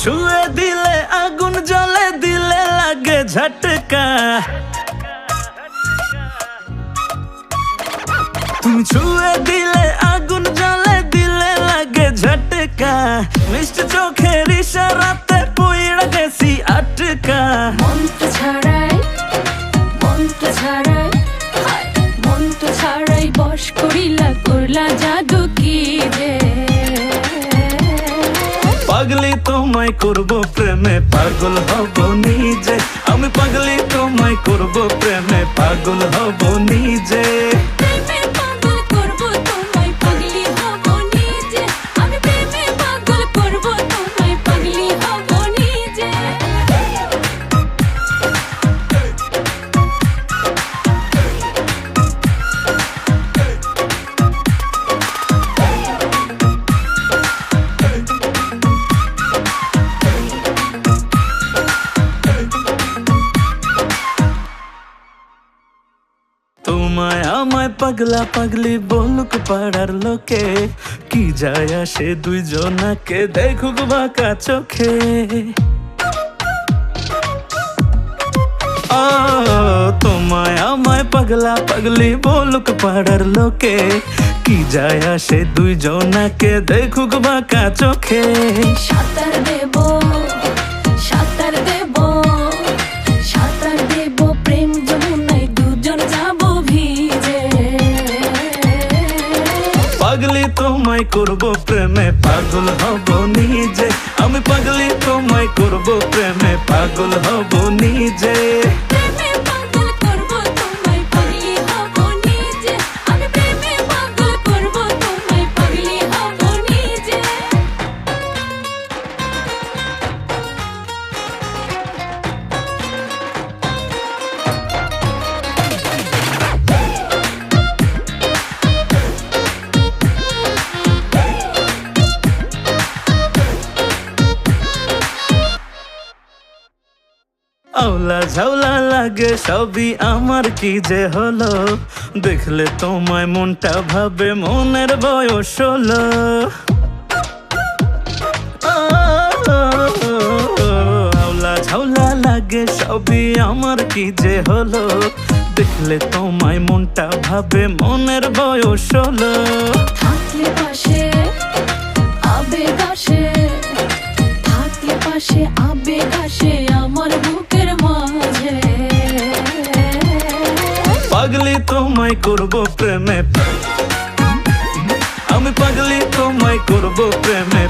ছুঁয়ে দিলে আগুন জ্বলে, দিলে লাগে ঝটকা। তুমি ছুঁয়ে দিলে আগুন জ্বলে, দিলে লাগে ঝটকা। মিষ্টি চোখের ইশারাতে পইড়া গেছি আটকা। মন্ত্র ছাড়াই, মন্ত্র ছাড়াই, মন্ত্র ছাড়াই বশ করিলা, করলা জাদু কি রে। পাগলি তোমায় করব প্রেমে, পাগল হব নিজে। আমি পাগলি তোমায় করব প্রেমে, পাগল হব নিজে। প্রেমে পাগল করব তোমায়, পাগলি হব নিজে। আমি প্রেমে পাগল করব তোমায়, পাগলি হব নিজে। তোমায় আমায় পাগলা পাগলি বলুক পাড়ার লোকে, কি যায় আসে দুইজনাকে দেখুক বাঁকা চোখে। ও তোমায় আমায় পাগলা পাগলি বলুক পাড়ার লোকে, কি যায় আসে দুইজনাকে দেখুক বাঁকা চোখে। সাঁতার দেব, সাঁতার দেব, সাঁতার দেব প্রেম যমুনায়, দুজন যাব ভিজে। পাগলি তোমায় করব প্রেমে, পাগল হব নিজে। আমি পাগলি তোমায় করব প্রেমে, পাগল হব নিজে। প্রেমে পাগল করব তোমায়, পাগলি হব নিজে। আমি প্রেমে পাগল করব তোমায়, পাগলি হব নিজে। আওলা ঝাউলা লাগে সবই আমার, কি যে হলো দেখলে তোমায় মনটা ভাবে মনের বয়স হলো। আওলা ঝাউলা লাগে সবই আমার, কি যে হলো দেখলে তোমায় মনটা ভাবে মনের বয়স হলো। থাকলে পাশে আবেগ আসে, থাকলে পাশে আবেগ আসে আমার বুকের মাঝে। পাগলি তোমায় করব প্রেমে, আমি পাগলি তোমায় করব প্রেমে।